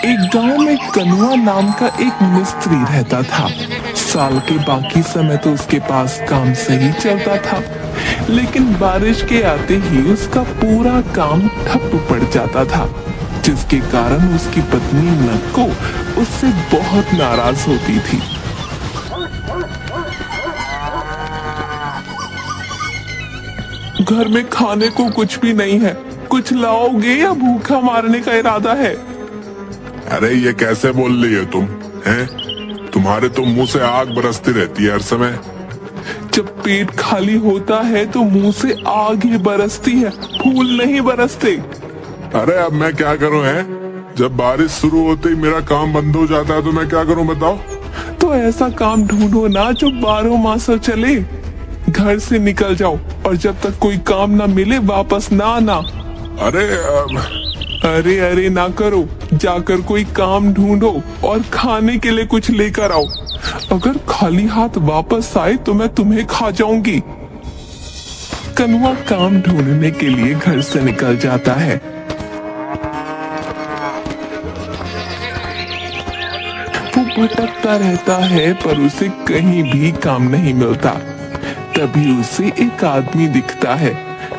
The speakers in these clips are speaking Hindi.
एक गांव में कनुआ नाम का एक मिस्त्री रहता था। साल के बाकी समय तो उसके पास काम सही चलता था, लेकिन बारिश के आते ही उसका पूरा काम ठप पड़ जाता था, जिसके कारण उसकी पत्नी नक्को उससे बहुत नाराज होती थी। घर में खाने को कुछ भी नहीं है, कुछ लाओगे या भूखा मारने का इरादा है? अरे ये कैसे बोल रही है तुम? हैं? तुम्हारे तो मुंह से आग बरसती रहती है हर समय। जब पेट खाली होता है तो मुंह से आग ही बरसती है, फूल नहीं बरसते। अरे अब मैं क्या करूं? है जब बारिश शुरू होते ही मेरा काम बंद हो जाता है तो मैं क्या करूं बताओ? तो ऐसा काम ढूंढो ना जो 12 मास चले। घर से निकल जाओ और जब तक कोई काम ना मिले वापस ना आना। अरे अरे ना करो, जाकर कोई काम ढूंढो और खाने के लिए कुछ लेकर आओ। अगर खाली हाथ वापस आए तो मैं तुम्हें खा जाऊंगी। कनुआ काम ढूंढने के लिए घर से निकल जाता है। वो भटकता रहता है पर उसे कहीं भी काम नहीं मिलता। तभी उसे एक आदमी दिखता है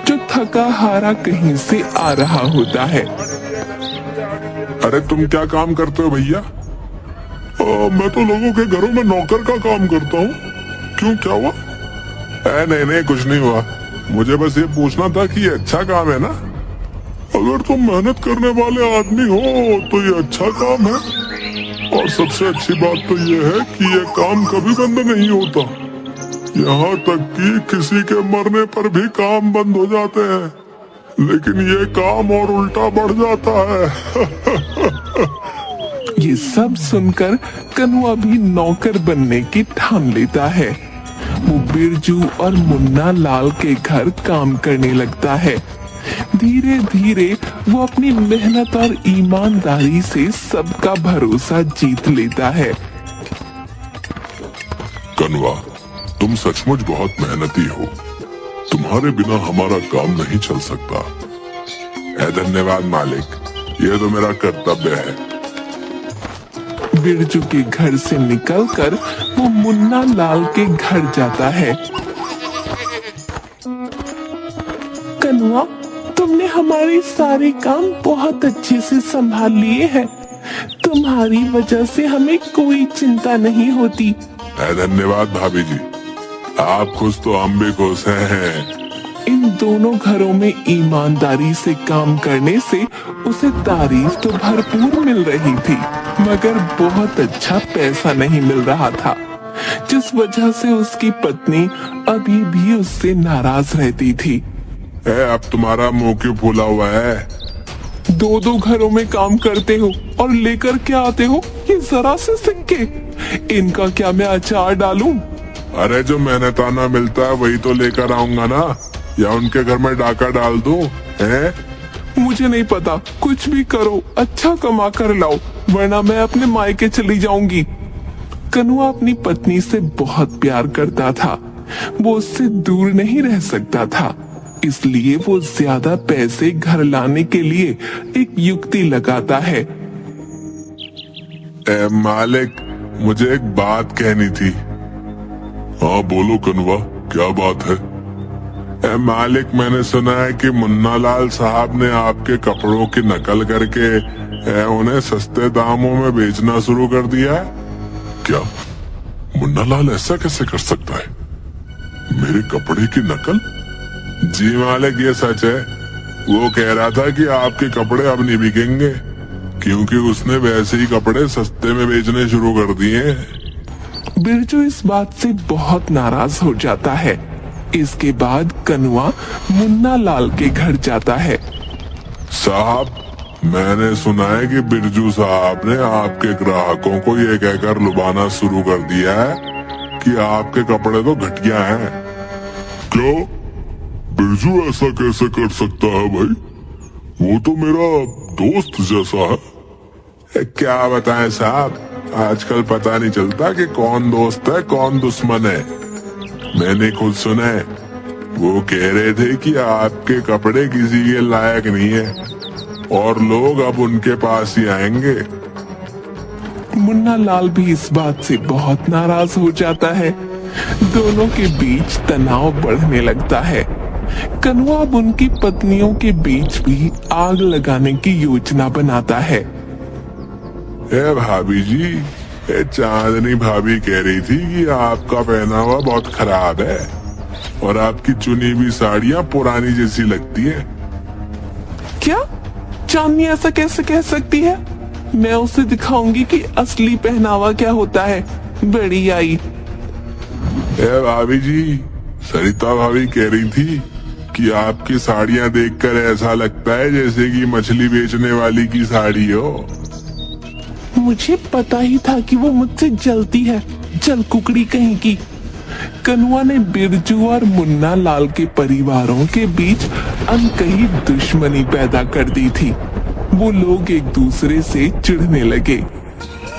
जो थका हारा कहीं से आ रहा होता है। अरे तुम क्या काम करते हो भैया? मैं तो लोगों के घरों में नौकर का काम करता हूँ। क्यों, क्या हुआ? नहीं कुछ नहीं हुआ। मुझे बस ये पूछना था कि ये अच्छा काम है ना? अगर तुम मेहनत करने वाले आदमी हो तो ये अच्छा काम है, और सबसे अच्छी बात तो ये है कि ये काम कभी बंद नहीं होता। यहाँ तक कि किसी के मरने पर भी काम बंद हो जाते हैं, लेकिन ये काम और उल्टा बढ़ जाता है। ये सब सुनकर कनुआ भी नौकर बनने की ठान लेता है। वो बिरजू और मुन्ना लाल के घर काम करने लगता है। धीरे धीरे वो अपनी मेहनत और ईमानदारी से सबका भरोसा जीत लेता है। कनुआ, तुम सचमुच बहुत मेहनती हो। तुम्हारे बिना हमारा काम नहीं चल सकता। धन्यवाद मालिक, ये तो मेरा कर्तव्य है। बिरजू के घर से निकलकर वो मुन्ना लाल के घर जाता है। कनुआ, तुमने हमारे सारे काम बहुत अच्छे से संभाल लिए हैं। तुम्हारी वजह से हमें कोई चिंता नहीं होती। धन्यवाद भाभी जी, आप खुश तो हम भी खुश हैं। इन दोनों घरों में ईमानदारी से काम करने से उसे तारीफ तो भरपूर मिल रही थी, मगर बहुत अच्छा पैसा नहीं मिल रहा था, जिस वजह से उसकी पत्नी अभी भी उससे नाराज रहती थी। अब तुम्हारा मुंह क्यों फूला हुआ है? दो घरों में काम करते हो और लेकर क्या आते हो ये जरा से सिक्के? इनका क्या मैं अचार डालूं? अरे जो मेहनताना मिलता है वही तो लेकर आऊंगा ना, या उनके घर में डाका डाल दूं? हैं? मुझे नहीं पता, कुछ भी करो, अच्छा कमा कर लाओ, वरना मैं अपने मायके चली जाऊंगी। कनुआ अपनी पत्नी से बहुत प्यार करता था। वो उससे दूर नहीं रह सकता था, इसलिए वो ज्यादा पैसे घर लाने के लिए एक युक्ति लगाता है। मालिक, मुझे एक बात कहनी थी। हाँ बोलो कनुआ, क्या बात है? मालिक, मैंने सुना है कि मुन्ना लाल साहब ने आपके कपड़ों की नकल करके उन्हें सस्ते दामों में बेचना शुरू कर दिया है। क्या मुन्ना लाल ऐसा कैसे कर सकता है? मेरे कपड़े की नकल? जी मालिक, ये सच है। वो कह रहा था कि आपके कपड़े अब नहीं बिकेंगे, क्योंकि उसने वैसे ही कपड़े सस्ते में बेचने शुरू कर दिए हैं। बिरजू इस बात से बहुत नाराज हो जाता है। इसके बाद कनुआ मुन्ना लाल के घर जाता है। साहब, मैंने सुना है कि बिरजू साहब ने आपके ग्राहकों को ये कहकर लुभाना शुरू कर दिया है कि आपके कपड़े तो घटिया हैं। क्यों? बिरजू ऐसा कैसे कर सकता है भाई? वो तो मेरा दोस्त जैसा है। क्या बताएं साहब, आजकल पता नहीं चलता कि कौन दोस्त है कौन दुश्मन है। मैंने खुद सुना है, वो कह रहे थे कि आपके कपड़े किसी के लायक नहीं है। और लोग अब उनके पास ही आएंगे। मुन्ना लाल भी इस बात से बहुत नाराज हो जाता है। दोनों के बीच तनाव बढ़ने लगता है। कनुआ अब उनकी पत्नियों के बीच भी आग लगाने की योजना बनाता है। ए भाभी जी, ए चांदनी भाभी कह रही थी कि आपका पहनावा बहुत खराब है और आपकी चुनी हुई साड़ियां पुरानी जैसी लगती है। क्या चांदनी ऐसा कैसे कह सकती है? मैं उसे दिखाऊंगी कि असली पहनावा क्या होता है। बड़ी आई। ए भाभी जी, सरिता भाभी कह रही थी कि आपकी साड़ियां देखकर ऐसा लगता है जैसे कि मछली बेचने वाली की साड़ी हो। मुझे पता ही था कि वो मुझसे जलती है, जल कुकड़ी कहीं की। कनुआ ने बिरजू और मुन्ना लाल के परिवारों के बीच अनकही दुश्मनी पैदा कर दी थी। वो लोग एक दूसरे से चिढ़ने लगे।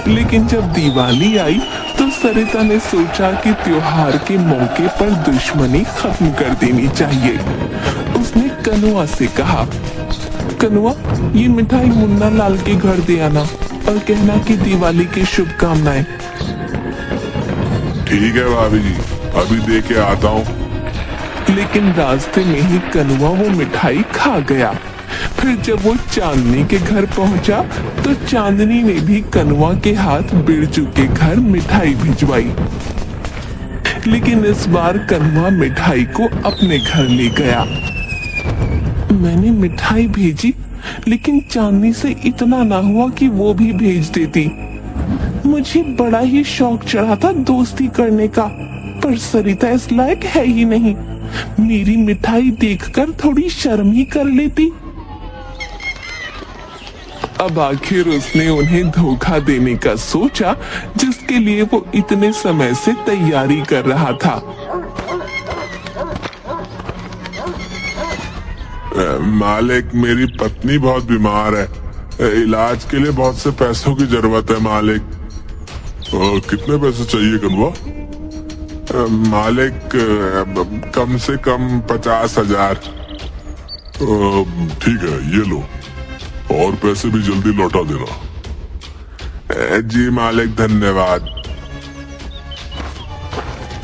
लेकिन जब दिवाली आई तो सरिता ने सोचा कि त्योहार के मौके पर दुश्मनी खत्म कर देनी चाहिए। उसने कनुआ से कहा, कनुआ, ये मिठाई मुन्ना लाल के घर दे आना और कहना कि दिवाली की शुभकामनाएं। ठीक है भाभी जी, अभी दे के आता हूँ। लेकिन रास्ते में ही कनुआ वो मिठाई खा गया। फिर जब वो चांदनी के घर पहुंचा तो चांदनी ने भी कनुआ के हाथ बिरजू के घर मिठाई भिजवाई। लेकिन इस बार कनुआ मिठाई को अपने घर ले गया। मैंने मिठाई भेजी, लेकिन चांदनी से इतना ना हुआ कि वो भी भेज देती। मुझे बड़ा ही शौक चढ़ा था दोस्ती करने का, पर सरिता इस लायक है ही नहीं। मेरी मिठाई देखकर थोड़ी शर्म ही कर लेती। अब आखिर उसने उन्हें धोखा देने का सोचा, जिसके लिए वो इतने समय से तैयारी कर रहा था। मालिक, मेरी पत्नी बहुत बीमार है। इलाज के लिए बहुत से पैसों की जरूरत है मालिक। कितने पैसे चाहिए कनुआ? मालिक, कम से कम 50,000। ठीक है, ये लो, और पैसे भी जल्दी लौटा देना। जी मालिक, धन्यवाद।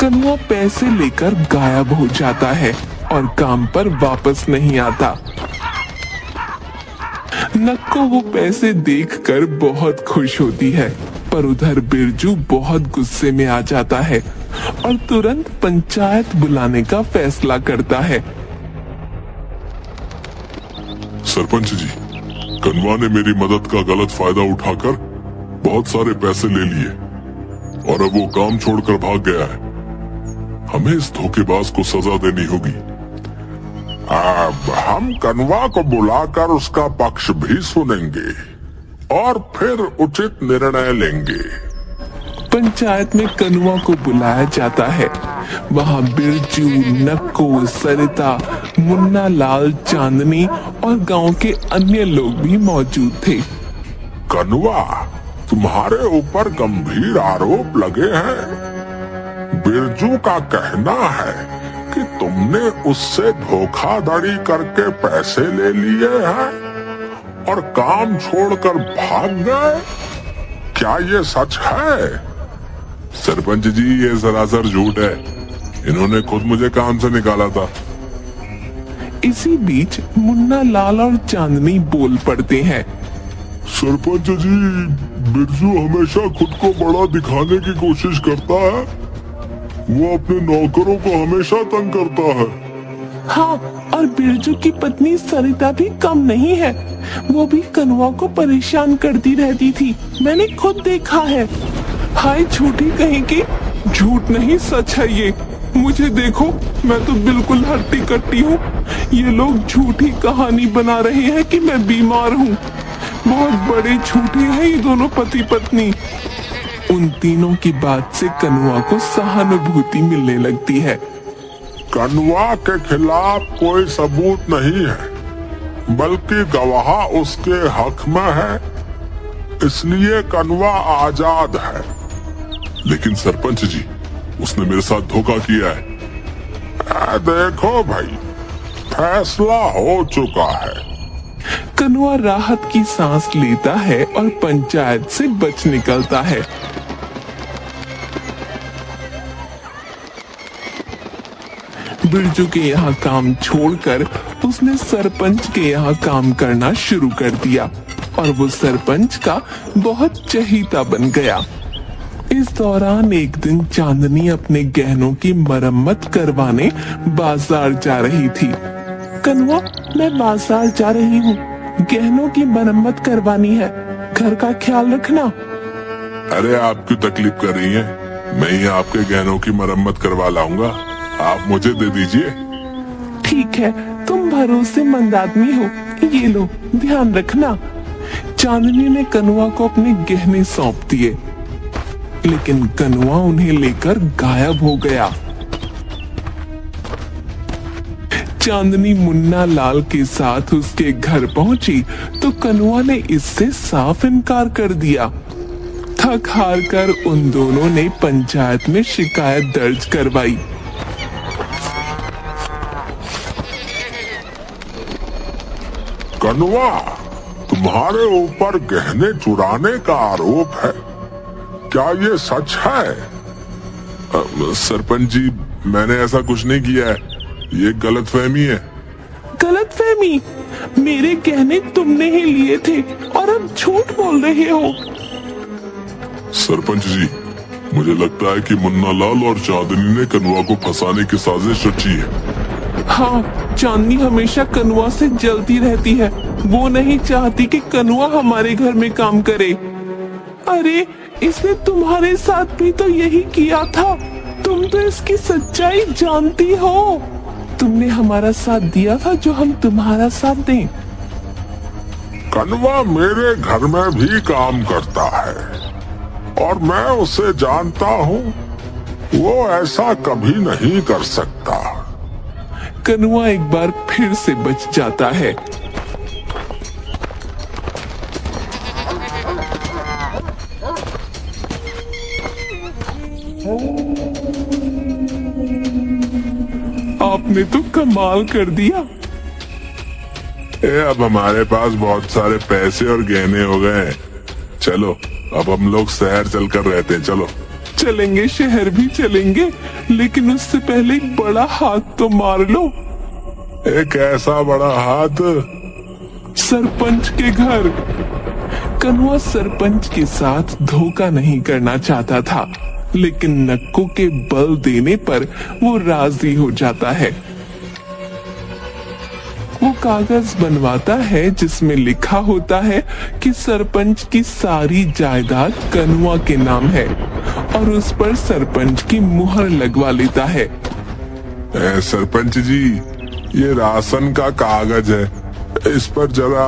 कनुआ पैसे लेकर गायब हो जाता है और काम पर वापस नहीं आता। नक्को वो पैसे देखकर बहुत खुश होती है, पर उधर बिरजू बहुत गुस्से में आ जाता है और तुरंत पंचायत बुलाने का फैसला करता है। सरपंच जी, कनुआ ने मेरी मदद का गलत फायदा उठाकर बहुत सारे पैसे ले लिए और अब वो काम छोड़कर भाग गया है। हमें इस धोखेबाज को सजा देनी होगी। अब हम कनुआ को बुलाकर उसका पक्ष भी सुनेंगे और फिर उचित निर्णय लेंगे। पंचायत में कनुआ को बुलाया जाता है। वहाँ बिरजू, नक्को, सरिता, मुन्ना लाल, चांदनी और गांव के अन्य लोग भी मौजूद थे। कनुआ, तुम्हारे ऊपर गंभीर आरोप लगे हैं। बिरजू का कहना है कि तुमने उससे धोखाधड़ी करके पैसे ले लिए हैं और काम छोड़कर भाग गए। क्या ये सच है? सरपंच जी, ये सरासर झूठ है। इन्होंने खुद मुझे काम से निकाला था। इसी बीच मुन्ना लाल और चांदनी बोल पड़ते हैं। सरपंच जी, बिरजू हमेशा खुद को बड़ा दिखाने की कोशिश करता है। वो अपने नौकरों को हमेशा तंग करता है। हाँ, और बिरजू की पत्नी सरिता भी कम नहीं है। वो भी कनुआ को परेशान करती रहती थी, मैंने खुद देखा है। हाय झूठी कहीं की। झूठ नहीं, सच है ये। मुझे देखो, मैं तो बिल्कुल हट्टी कट्टी हूँ। ये लोग झूठी कहानी बना रहे हैं कि मैं बीमार हूँ। बहुत बड़े झूठे हैं ये दोनों पति पत्नी। उन तीनों की बात से कनुआ को सहानुभूति मिलने लगती है। कनुआ के खिलाफ कोई सबूत नहीं है, बल्कि गवाह उसके हक में है, इसलिए कनुआ आजाद है। लेकिन सरपंच जी, उसने मेरे साथ धोखा किया है। देखो भाई, फैसला हो चुका है। कनुआ राहत की सांस लेता है और पंचायत से बच निकलता है। बिरजू के यहाँ काम छोड़कर उसने सरपंच के यहाँ काम करना शुरू कर दिया और वो सरपंच का बहुत चहीता बन गया। इस दौरान एक दिन चांदनी अपने गहनों की मरम्मत करवाने बाजार जा रही थी। कनुआ, मैं बाजार जा रही हूँ, गहनों की मरम्मत करवानी है, घर का ख्याल रखना। अरे आप क्यों तकलीफ कर रही हैं? मैं ही आपके गहनों की मरम्मत करवा लाऊंगा, आप मुझे दे दीजिए। ठीक है, तुम भरोसेमंद आदमी हो, ये लो, ध्यान रखना। चांदनी ने कनुआ को अपने गहने सौंप दिए, लेकिन कनुआ उन्हें लेकर गायब हो गया। चांदनी मुन्ना लाल के साथ उसके घर पहुंची तो कनुआ ने इससे साफ इनकार कर दिया। थक हार कर उन दोनों ने पंचायत में शिकायत दर्ज करवाई। कनुआ, तुम्हारे ऊपर गहने चुराने का आरोप है, क्या ये सच है? सरपंच जी, मैंने ऐसा कुछ नहीं किया है, ये गलतफहमी है। गलतफहमी? मेरे गहने तुमने ही लिए थे और अब झूठ बोल रहे हो। सरपंच जी, मुझे लगता है कि मुन्ना लाल और चांदनी ने कनुआ को फंसाने की साजिश रची है। हाँ, चांदनी हमेशा कनुआ से जलती रहती है, वो नहीं चाहती कि कनुआ हमारे घर में काम करे। अरे, इसने तुम्हारे साथ भी तो यही किया था, तुम तो इसकी सच्चाई जानती हो। तुमने हमारा साथ दिया था जो हम तुम्हारा साथ दें। कनुआ मेरे घर में भी काम करता है और मैं उसे जानता हूँ, वो ऐसा कभी नहीं कर सकता। कनुआ एक बार फिर से बच जाता है। आपने तो कमाल कर दिया। अब हमारे पास बहुत सारे पैसे और गहने हो गए हैं। चलो, अब हम लोग शहर चलकर रहते हैं। चलो चलेंगे, शहर भी चलेंगे, लेकिन उससे पहले एक बड़ा हाथ तो मार लो। एक ऐसा बड़ा हाथ? सरपंच के घर। कनुआ सरपंच के साथ धोखा नहीं करना चाहता था, लेकिन नक्को के बल देने पर वो राजी हो जाता है। वो कागज बनवाता है जिसमें लिखा होता है कि सरपंच की सारी जायदाद कनुआ के नाम है और उस पर सरपंच की मुहर लगवा लेता है। सरपंच जी, ये राशन का कागज है, इस पर जरा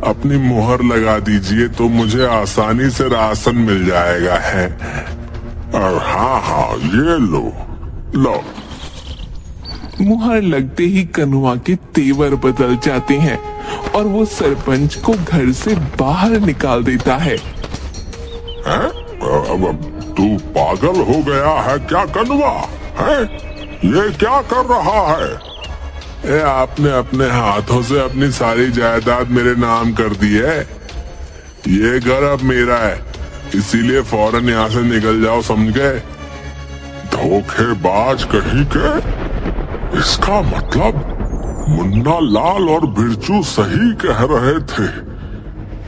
अपनी मुहर लगा दीजिए तो मुझे आसानी से राशन मिल जाएगा है। और हाँ, ये लो। मुहर लगते ही कनुआ के तेवर बदल जाते हैं और वो सरपंच को घर से बाहर निकाल देता है। तू पागल हो गया है क्या कनुआ? है? ये क्या कर रहा है? आपने अपने हाथों से अपनी सारी जायदाद मेरे नाम कर दी है। ये घर अब मेरा है, इसीलिए फौरन यहाँ से निकल जाओ, समझ गए? धोखेबाज कहीं के। इसका मतलब मुन्ना लाल और बिरजू सही कह रहे थे,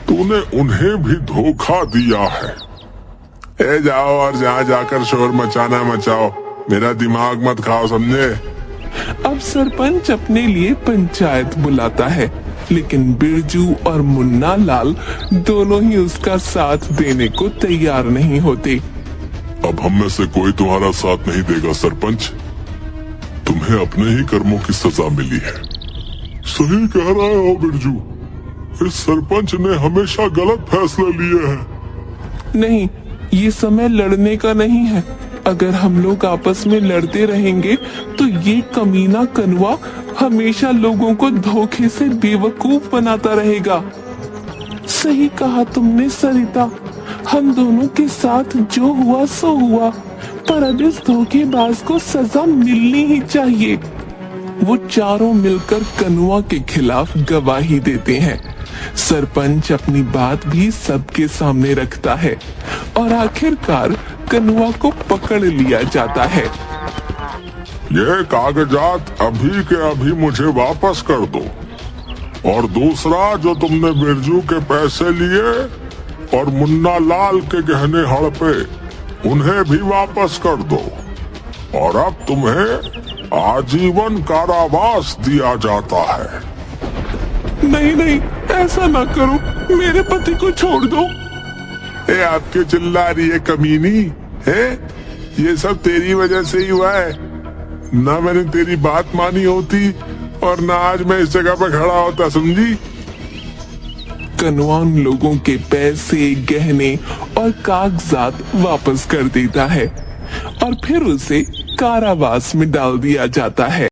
तूने उन्हें भी धोखा दिया है। जाओ और जहाँ जाकर शोर मचाना मचाओ, मेरा दिमाग मत खाओ, समझे? अब सरपंच अपने लिए पंचायत बुलाता है, लेकिन बिरजू और मुन्ना लाल दोनों ही उसका साथ देने को तैयार नहीं होते। अब हम में से कोई तुम्हारा साथ नहीं देगा सरपंच, तुम्हें अपने ही कर्मों की सजा मिली है। सही कह रहे हो बिरजू, इस सरपंच ने हमेशा गलत फैसले लिए हैं। नहीं, ये समय लड़ने का नहीं है। अगर हम लोग आपस में लड़ते रहेंगे तो ये कमीना कनुआ हमेशा लोगों को धोखे से बेवकूफ बनाता रहेगा। सही कहा तुमने सरिता, हम दोनों के साथ जो हुआ सो हुआ, पर अब इस धोखेबाज को सजा मिलनी ही चाहिए। वो चारों मिलकर कनुआ के खिलाफ गवाही देते हैं, सरपंच अपनी बात भी सबके सामने रखता है और आखिरकार कनुआ को पकड़ लिया जाता है। ये कागजात अभी के अभी मुझे वापस कर दो, और दूसरा जो तुमने बिरजू के पैसे लिए और मुन्ना लाल के गहने हड़पे, उन्हें भी वापस कर दो, और अब तुम्हें आजीवन कारावास दिया जाता है। नहीं नहीं, ऐसा ना करो, मेरे पति को छोड़ दो। ए, आपके चिल्ला रही है कमीनी है? ये सब तेरी वजह से ही हुआ है। ना मैंने तेरी बात मानी होती और ना आज मैं इस जगह पर खड़ा होता, समझी? कनुआ उन लोगों के पैसे, गहने और कागजात वापस कर देता है और फिर उसे कारावास में डाल दिया जाता है।